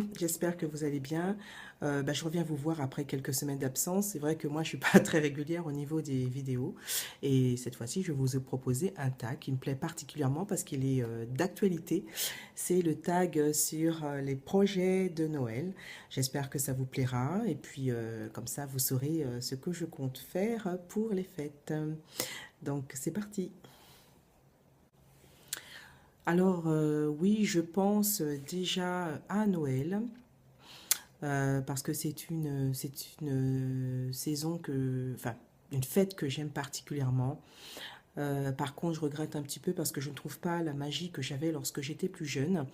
Coucou, j'espère que vous allez bien. Je reviens vous voir après quelques semaines d'absence. C'est vrai que moi, je suis pas très régulière au niveau des vidéos. Et cette fois-ci, je vous ai proposé un tag qui me plaît particulièrement parce qu'il est d'actualité. C'est le tag sur les projets de Noël. J'espère que ça vous plaira. Et puis, comme ça, vous saurez ce que je compte faire pour les fêtes. Donc, c'est parti. Alors, oui, je pense déjà à Noël. Parce que c'est une saison enfin, une fête que j'aime particulièrement. Par contre, je regrette un petit peu parce que je ne trouve pas la magie que j'avais lorsque j'étais plus jeune.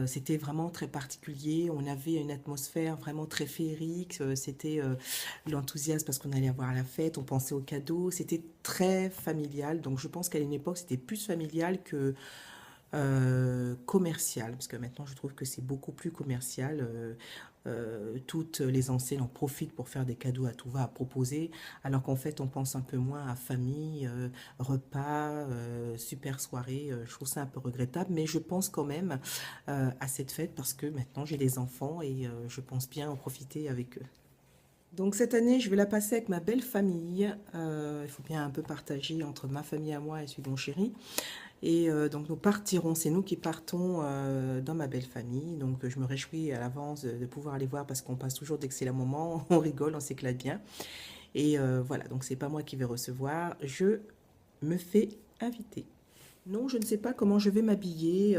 C'était vraiment très particulier. On avait une atmosphère vraiment très féerique. C'était l'enthousiasme parce qu'on allait avoir la fête. On pensait aux cadeaux. C'était très familial. Donc, je pense qu'à une époque, c'était plus familial que commercial, parce que maintenant je trouve que c'est beaucoup plus commercial. Toutes les enseignes en profitent pour faire des cadeaux à tout va à proposer, alors qu'en fait on pense un peu moins à famille, repas, super soirée. Je trouve ça un peu regrettable, mais je pense quand même à cette fête parce que maintenant j'ai des enfants et je pense bien en profiter avec eux. Donc cette année, je vais la passer avec ma belle famille. Il faut bien un peu partager entre ma famille à moi et celui de mon chéri. Et donc nous partirons, c'est nous qui partons dans ma belle famille. Donc je me réjouis à l'avance de pouvoir aller voir parce qu'on passe toujours d'excellents moments, on rigole, on s'éclate bien. Et voilà, donc c'est pas moi qui vais recevoir, je me fais inviter. Non, je ne sais pas comment je vais m'habiller,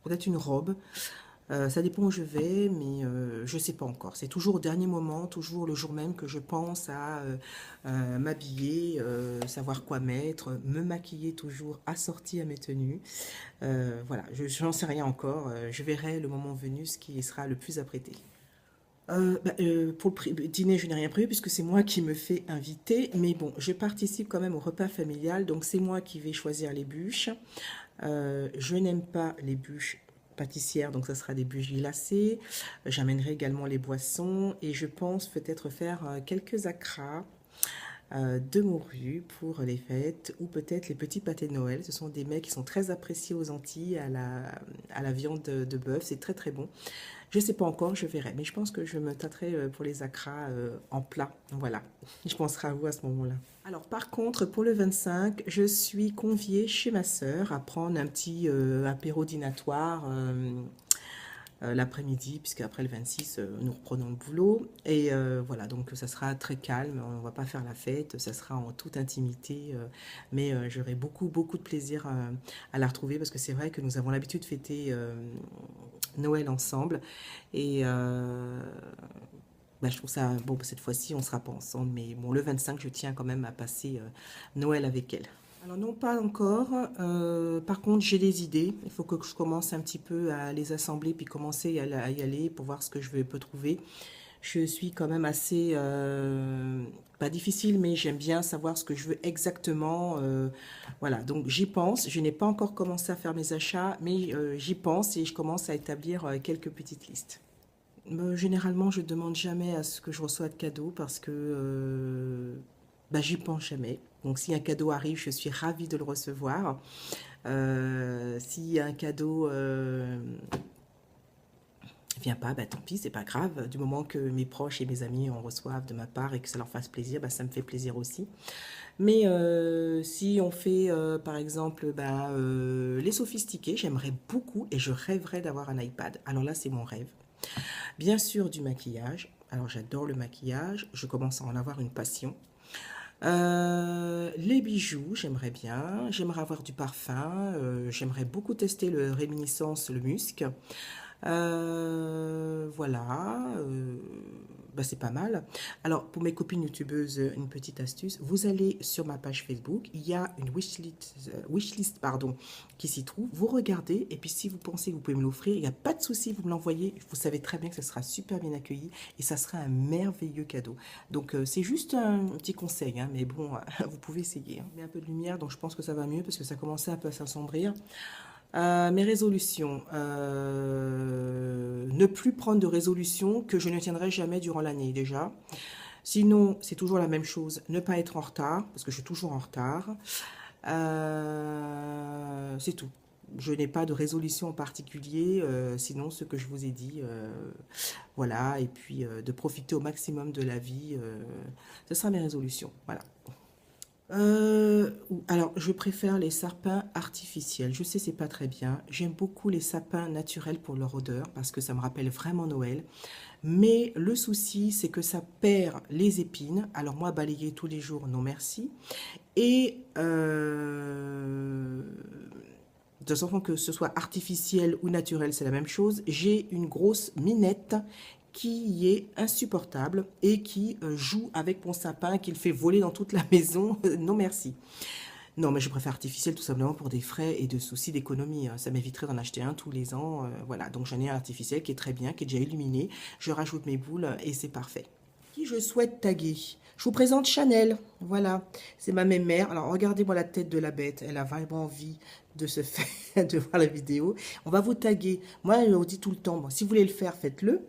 peut-être une robe. Ça dépend où je vais, mais je ne sais pas encore. C'est toujours au dernier moment, toujours le jour même que je pense à m'habiller, savoir quoi mettre, me maquiller toujours assortie à mes tenues. Voilà, je n'en sais rien encore. Je verrai le moment venu ce qui sera le plus apprêté. Pour le dîner, je n'ai rien prévu puisque c'est moi qui me fais inviter. Mais bon, je participe quand même au repas familial, donc c'est moi qui vais choisir les bûches. Je n'aime pas les bûches pâtissières, donc ça sera des bûches glacées. J'amènerai également les boissons et je pense peut-être faire quelques acras de morue pour les fêtes ou peut-être les petits pâtés de Noël. Ce sont des mets qui sont très appréciés aux Antilles à la viande de bœuf. C'est très très bon. Je ne sais pas encore, je verrai. Mais je pense que je me tâterai pour les acras en plat. Voilà, je penserai à vous à ce moment-là. Alors par contre, pour le 25, je suis conviée chez ma sœur à prendre un petit apéro dînatoire l'après-midi, puisque après le 26, nous reprenons le boulot. Et voilà, donc ça sera très calme, on ne va pas faire la fête, ça sera en toute intimité, mais j'aurai beaucoup, beaucoup de plaisir à la retrouver, parce que c'est vrai que nous avons l'habitude de fêter Noël ensemble. Et je trouve ça, bon, cette fois-ci, on ne sera pas ensemble, mais bon, le 25, je tiens quand même à passer Noël avec elle. Alors non, pas encore. Par contre, j'ai des idées. Il faut que je commence un petit peu à les assembler puis commencer à y aller pour voir ce que peux trouver. Je suis quand même assez, pas difficile, mais j'aime bien savoir ce que je veux exactement. Voilà, donc j'y pense. Je n'ai pas encore commencé à faire mes achats, mais j'y pense et je commence à établir quelques petites listes. Généralement, je ne demande jamais à ce que je reçois de cadeaux parce que j'y pense jamais. Donc, si un cadeau arrive, je suis ravie de le recevoir. Si un cadeau vient pas, tant pis, c'est pas grave. Du moment que mes proches et mes amis en reçoivent de ma part et que ça leur fasse plaisir, ça me fait plaisir aussi. Mais si on fait, par exemple, les sophistiqués, j'aimerais beaucoup et je rêverais d'avoir un iPad. Alors là, c'est mon rêve. Bien sûr, du maquillage. Alors, j'adore le maquillage. Je commence à en avoir une passion. Les bijoux, j'aimerais bien. J'aimerais avoir du parfum. J'aimerais beaucoup tester le réminiscence, le musc. Voilà, c'est pas mal. Alors, pour mes copines youtubeuses, une petite astuce. Vous allez sur ma page Facebook, il y a une wishlist, pardon, qui s'y trouve. Vous regardez, et puis si vous pensez que vous pouvez me l'offrir, il n'y a pas de souci, vous me l'envoyez. Vous savez très bien que ce sera super bien accueilli et ça sera un merveilleux cadeau. Donc, c'est juste un petit conseil, hein, mais bon, vous pouvez essayer. Hein. Mais un peu de lumière, donc je pense que ça va mieux parce que ça commençait un peu à s'assombrir. Mes résolutions. Ne plus prendre de résolutions que je ne tiendrai jamais durant l'année déjà. Sinon, c'est toujours la même chose. Ne pas être en retard, parce que je suis toujours en retard. C'est tout. je n'ai pas de résolution en particulier, sinon ce que je vous ai dit, voilà, et puis de profiter au maximum de la vie, ce sera mes résolutions, voilà. Alors, je préfère les sapins artificiels. Je sais, c'est pas très bien. J'aime beaucoup les sapins naturels pour leur odeur parce que ça me rappelle vraiment Noël. Mais le souci, c'est que ça perd les épines. Alors moi, balayer tous les jours, non merci. Et de toute façon, que ce soit artificiel ou naturel, c'est la même chose. J'ai une grosse minette qui est insupportable et qui joue avec mon sapin, qui le fait voler dans toute la maison. Non, merci. Non, mais je préfère artificiel tout simplement pour des frais et de soucis d'économie, hein. Ça m'éviterait d'en acheter un tous les ans. Voilà, donc j'en ai un artificiel qui est très bien, qui est déjà illuminé. Je rajoute mes boules et c'est parfait. Qui je souhaite taguer? Je vous présente Chanel. Voilà, c'est ma mère. Alors regardez-moi la tête de la bête. Elle a vraiment envie de se faire, de voir la vidéo. On va vous taguer. Moi, je vous dis tout le temps, bon, si vous voulez le faire, faites-le.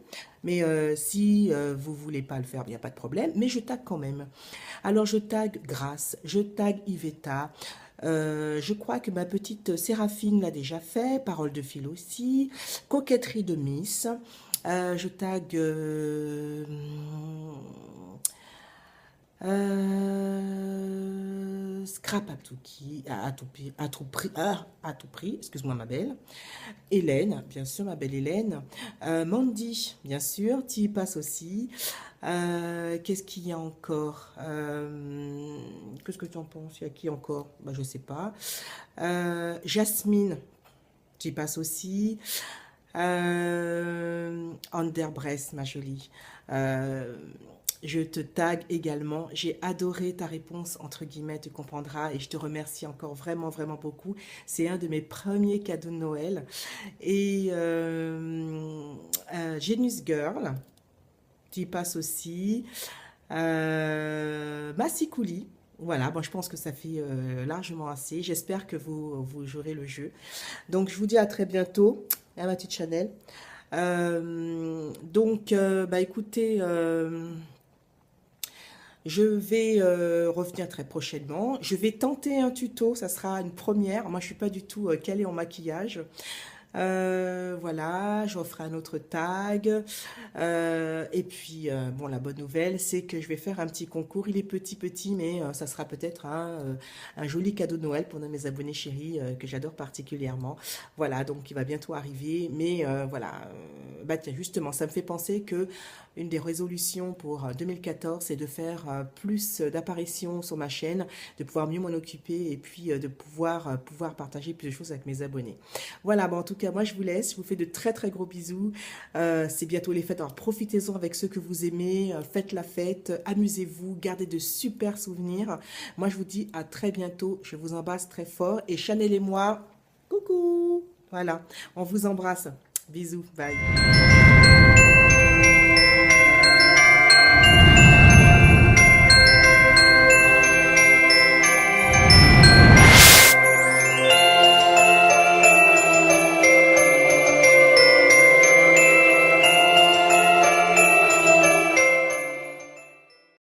Mais si vous voulez pas le faire, il n'y a pas de problème. Mais je tague quand même. Alors je tague Grace, je tague Iveta. Je crois que ma petite Séraphine l'a déjà fait. Parole de fil aussi. Coquetterie de Miss. Je tague Scrap à tout prix, excuse-moi ma belle. Hélène, bien sûr, ma belle Hélène. Mandy, bien sûr, tu y passes aussi. Qu'est-ce qu'il y a encore? Qu'est-ce que tu en penses? Il y a qui encore? Bah, je sais pas. Jasmine, tu y passes aussi. Underbrest, ma jolie. Je te tag également. J'ai adoré ta réponse, entre guillemets, tu comprendras. Et je te remercie encore vraiment, vraiment beaucoup. C'est un de mes premiers cadeaux de Noël. Et Genius Girl, tu y passes aussi. Massikouli. Voilà, bon, je pense que ça fait largement assez. J'espère que vous jouerez le jeu. Donc, je vous dis à très bientôt. À ma petite Chanel. Bah écoutez, je vais revenir très prochainement. Je vais tenter un tuto, ça sera une première. Moi, je suis pas du tout calée en maquillage. Voilà, je referai un autre tag. Et puis, bon, la bonne nouvelle, c'est que je vais faire un petit concours. Il est petit, mais ça sera peut-être un joli cadeau de Noël pour un de mes abonnés chéris que j'adore particulièrement. Voilà, donc il va bientôt arriver. Mais voilà, bah tiens, justement, ça me fait penser que une des résolutions pour 2014, c'est de faire plus d'apparitions sur ma chaîne, de pouvoir mieux m'en occuper et puis de pouvoir partager plus de choses avec mes abonnés. Voilà, bon, en tout cas, moi je vous laisse, je vous fais de très très gros bisous. C'est bientôt les fêtes, alors profitez-en avec ceux que vous aimez, faites la fête, amusez-vous, gardez de super souvenirs. Moi je vous dis à très bientôt, je vous embrasse très fort et Chanel et moi, coucou. Voilà, on vous embrasse, bisous, bye.